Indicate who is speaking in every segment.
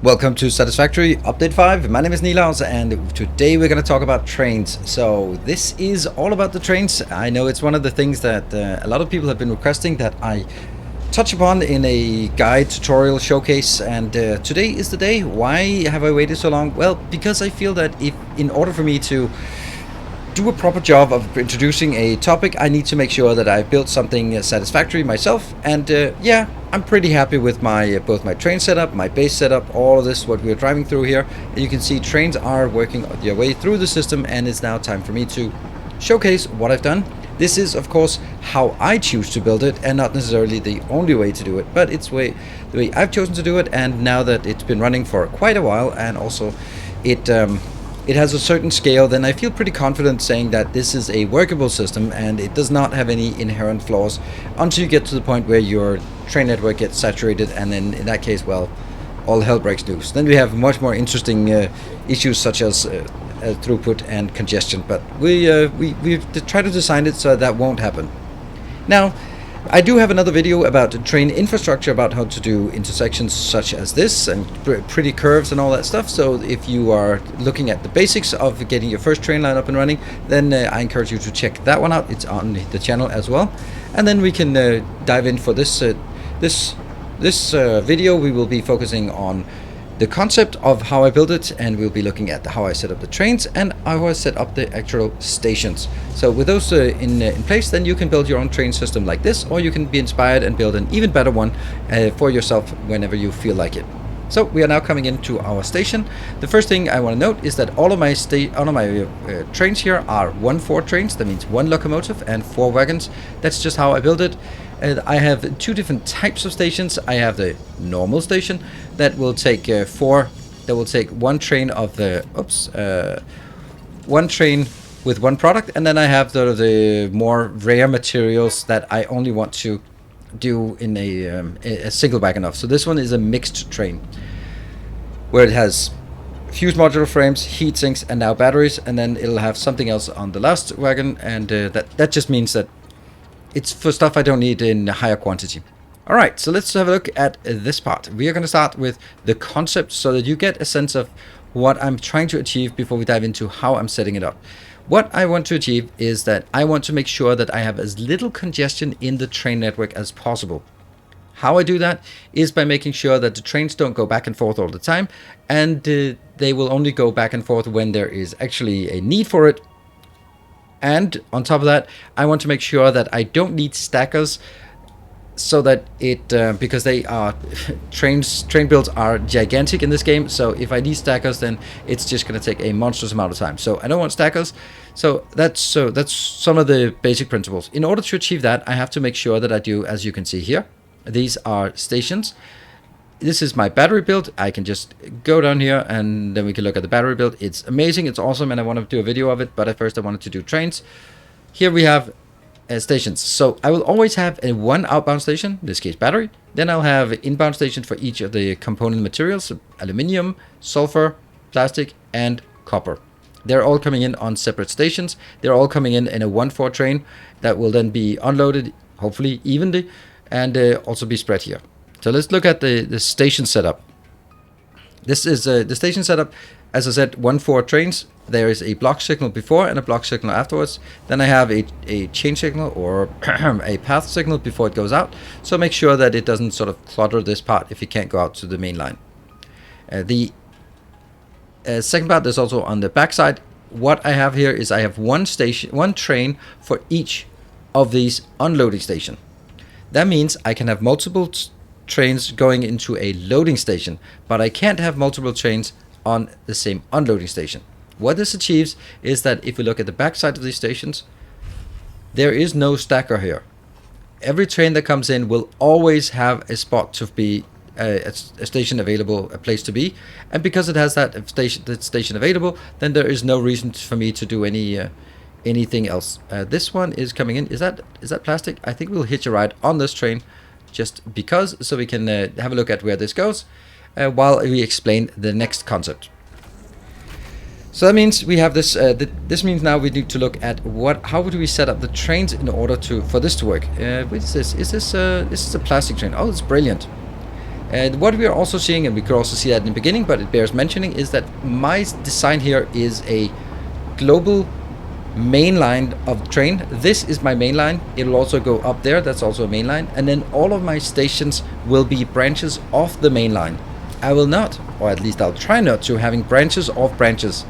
Speaker 1: Welcome to Satisfactory Update 5. My name is Nilaus and today we're going to talk about trains. So this is all about the trains. I know it's one of the things that a lot of people have been requesting that I touch upon in a guide, tutorial, showcase, and today is the day. Why have I waited so long? Well, because I feel that in order for me to do a proper job of introducing a topic, I need to make sure that I've built something satisfactory myself, and yeah, I'm pretty happy with my both my train setup, my base setup, all of this, what we're driving through here. And you can see trains are working their way through the system, and it's now time for me to showcase what I've done. This is, of course, how I choose to build it, and not necessarily the only way to do it, but it's the way I've chosen to do it. And now that it's been running for quite a while, and also it has a certain scale, then I feel pretty confident saying that this is a workable system and it does not have any inherent flaws until you get to the point where your train network gets saturated, and then in that case, well, all hell breaks loose. Then we have much more interesting issues such as throughput and congestion, but we've tried to design it so that won't happen. Now, I do have another video about train infrastructure, about how to do intersections such as this and pretty curves and all that stuff. So if you are looking at the basics of getting your first train line up and running, then I encourage you to check that one out. It's on the channel as well. And then we can dive in for this video. We will be focusing on the concept of how I build it, and we'll be looking at how I set up the trains and how I set up the actual stations. So with those in place, then you can build your own train system like this, or you can be inspired and build an even better one for yourself whenever you feel like it. So we are now coming into our station. The first thing I want to note is that all of my trains here are 1-4 trains. That means 1 locomotive and 4 wagons. That's just how I build it. I have 2 different types of stations. I have the normal station that will take 1 train of the 1 train with 1 product, and then I have the more rare materials that I only want to do in a single wagon of. So this one is a mixed train where it has fused modular frames, heat sinks, and now batteries, and then it'll have something else on the last wagon, and that just means that it's for stuff I don't need in higher quantity. Alright, so let's have a look at this part. We are going to start with the concept so that you get a sense of what I'm trying to achieve before we dive into how I'm setting it up. What I want to achieve is that I want to make sure that I have as little congestion in the train network as possible. How I do that is by making sure that the trains don't go back and forth all the time, and they will only go back and forth when there is actually a need for it. And on top of that, I want to make sure that I don't need stackers, so that because they are train builds are gigantic in this game. So if I need stackers, then it's just going to take a monstrous amount of time. So I don't want stackers. So that's some of the basic principles. In order to achieve that, I have to make sure that I do, as you can see here, these are stations. This is my battery build. I can just go down here and then we can look at the battery build. It's amazing, it's awesome, and I want to do a video of it, but at first I wanted to do trains. Here we have stations. So I will always have one outbound station, in this case battery. Then I'll have inbound stations for each of the component materials: aluminium, sulfur, plastic, and copper. They're all coming in on separate stations. They're all coming in a 1-4 train that will then be unloaded, hopefully evenly, and also be spread here. So let's look at the station setup. This is the station setup. As I said, 1-4 trains. There is a block signal before and a block signal afterwards. Then I have a change signal or a path signal before it goes out. So make sure that it doesn't sort of clutter this part if it can't go out to the main line. The second part is also on the back side. What I have here is I have one train for each of these unloading stations. That means I can have multiple trains going into a loading station, but I can't have multiple trains on the same unloading station. What this achieves is that if we look at the back side of these stations, there is no stacker here. Every train that comes in will always have a spot to be a station available, a place to be, and because it has that station available, then there is no reason for me to do anything else. This one is coming in. Is that plastic? I think we'll hitch a ride on this train just because, so we can have a look at where this goes while we explain the next concept. So that means we have this. This means now we need to look at how do we set up the trains in order for this to work. What is this? Is this a plastic train? Oh, it's brilliant. And what we are also seeing, and we could also see that in the beginning, but it bears mentioning, is that my design here is a global main line of the train. This is my main line. It'll also go up there. That's also a main line. And then all of my stations will be branches off the main line. I will not, or at least I'll try not to, having branches off branches.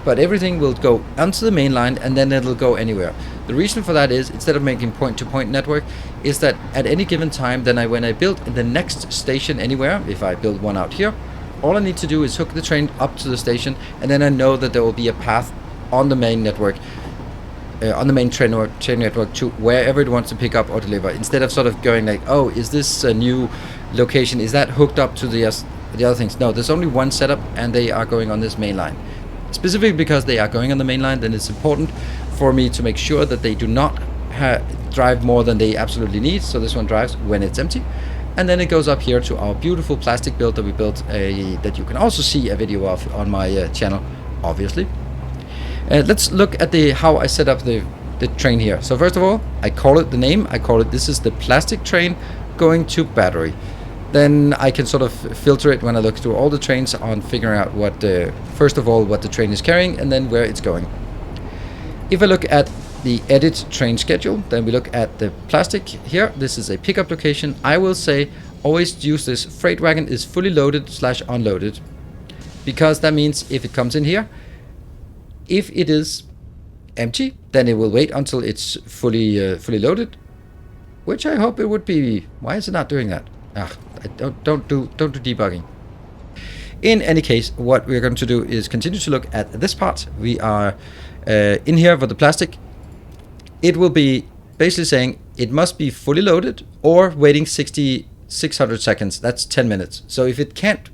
Speaker 1: But everything will go onto the main line, and then it'll go anywhere. The reason for that is, instead of making point-to-point network, is that at any given time, then when I build the next station anywhere, if I build one out here, all I need to do is hook the train up to the station, and then I know that there will be a path on the main network, on the main train network to wherever it wants to pick up or deliver. Instead of sort of going like, oh, is this a new location? Is that hooked up to the other things? No, there's only one setup, and they are going on this main line. Specifically because they are going on the main line, then it's important for me to make sure that they do not drive more than they absolutely need. So this one drives when it's empty, and then it goes up here to our beautiful plastic build that we built, that you can also see a video of on my channel, obviously. Let's look at how I set up the train here. So first of all, I call it the name. I call it, this is the plastic train going to battery. Then I can sort of filter it when I look through all the trains on figuring out what, first of all, what the train is carrying, and then where it's going. If I look at the edit train schedule, then we look at the plastic here. This is a pickup location. I will say always use this freight wagon is fully loaded / unloaded, because that means if it comes in here, if it is empty, then it will wait until it's fully loaded, which I hope it would be. Why is it not doing that? Don't do debugging. In any case, what we're going to do is continue to look at this part. We are in here for the plastic. It will be basically saying it must be fully loaded or waiting 600 seconds. That's 10 minutes. So if it can't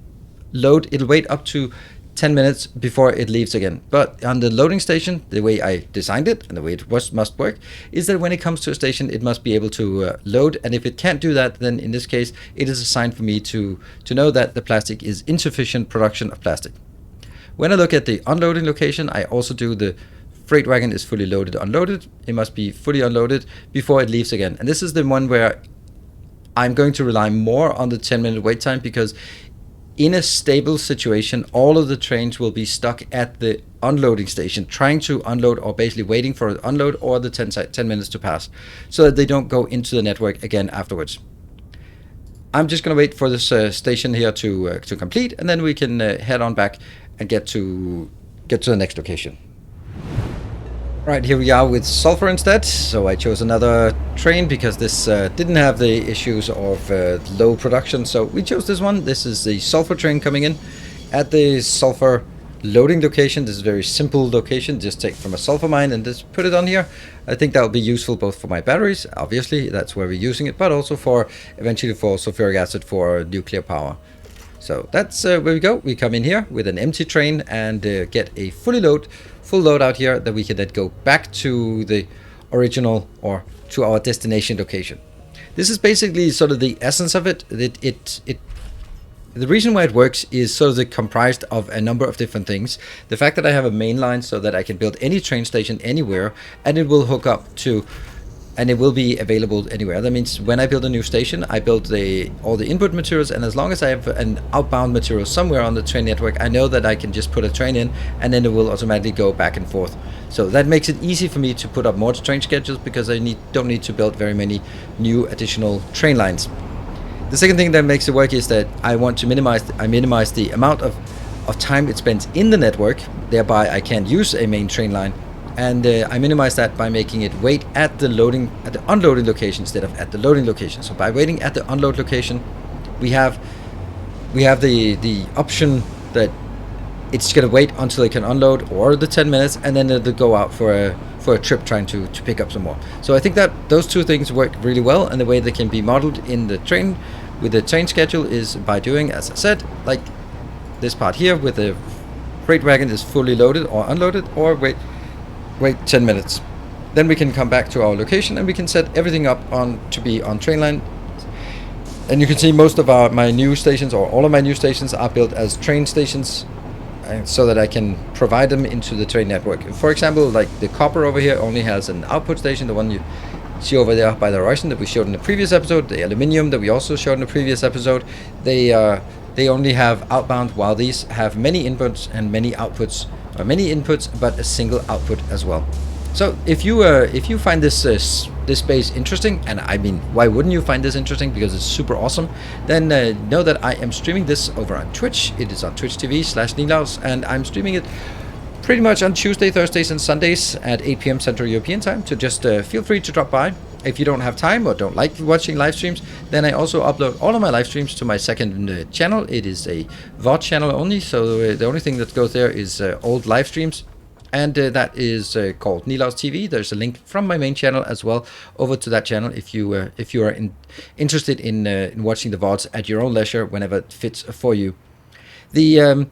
Speaker 1: load, it'll wait up to 10 minutes before it leaves again. But on the loading station, the way I designed it and the way it must work is that when it comes to a station, it must be able to load. And if it can't do that, then in this case, it is a sign for me to know that the plastic is insufficient production of plastic. When I look at the unloading location, I also do the freight wagon is fully loaded, unloaded. It must be fully unloaded before it leaves again. And this is the one where I'm going to rely more on the 10-minute wait time, because in a stable situation, all of the trains will be stuck at the unloading station, trying to unload or basically waiting for an unload or the 10 minutes to pass, so that they don't go into the network again afterwards. I'm just going to wait for this station here to complete, and then we can head on back and get to the next location. Right, here we are with Sulfur instead. So I chose another train because this didn't have the issues of low production. So we chose this one. This is the Sulfur train coming in at the Sulfur loading location. This is a very simple location. Just take from a sulfur mine and just put it on here. I think that will be useful both for my batteries. Obviously, that's where we're using it, but also for eventually for sulfuric acid for nuclear power. So that's where we go. We come in here with an empty train and get a full load out here that we can then go back to the original or to our destination location. This is basically sort of the essence of it. The reason why it works is sort of comprised of a number of different things. The fact that I have a main line so that I can build any train station anywhere, and it will hook up to, and it will be available anywhere. That means when I build a new station, I build all the input materials, and as long as I have an outbound material somewhere on the train network, I know that I can just put a train in, and then it will automatically go back and forth. So that makes it easy for me to put up more train schedules, because I don't need to build very many new additional train lines. The second thing that makes it work is that I want to minimize the amount of time it spends in the network. Thereby I can use a main train line. And I minimize that by making it wait at the unloading location instead of at the loading location. So by waiting at the unload location, we have the option that it's going to wait until it can unload, or the 10 minutes, and then it'll go out for a trip trying to pick up some more. So I think that those two things work really well, and the way they can be modeled in the train with the train schedule is by doing, as I said, like this part here with the freight wagon is fully loaded or unloaded, or wait 10 minutes. Then we can come back to our location and we can set everything up to be on train line. And you can see most of my new stations, or all of my new stations, are built as train stations, so that I can provide them into the train network. For example, like the copper over here only has an output station, the one see over there by the horizon that we showed in the previous episode, the aluminium that we also showed in the previous episode, they only have outbound, while these have many inputs and many outputs, or many inputs but a single output as well. So if you find this space interesting, and I mean, why wouldn't you find this interesting? Because it's super awesome. Then know that I am streaming this over on Twitch. It is on Twitch TV/Nilaus, and I'm streaming it pretty much on Tuesday, Thursdays, and Sundays at 8 p.m. Central European time. So just feel free to drop by. If you don't have time or don't like watching live streams, then I also upload all of my live streams to my second channel. It is a VOD channel only, so the only thing that goes there is old live streams. And that is called Nilaus TV. There's a link from my main channel as well over to that channel if you are interested in watching the VODs at your own leisure whenever it fits for you. The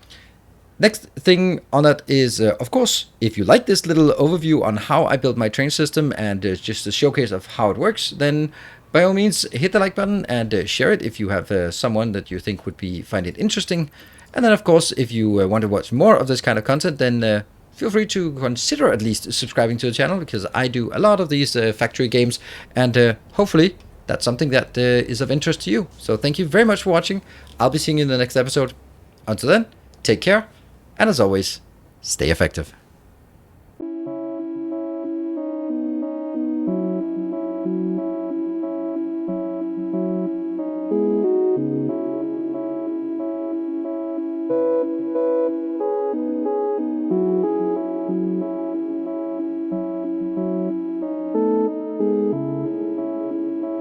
Speaker 1: next thing on that is, of course, if you like this little overview on how I build my train system and just a showcase of how it works, then by all means hit the like button and share it if you have someone that you think would find it interesting. And then, of course, if you want to watch more of this kind of content, then feel free to consider at least subscribing to the channel, because I do a lot of these factory games, and hopefully that's something that is of interest to you. So thank you very much for watching. I'll be seeing you in the next episode. Until then, take care, and as always, stay effective.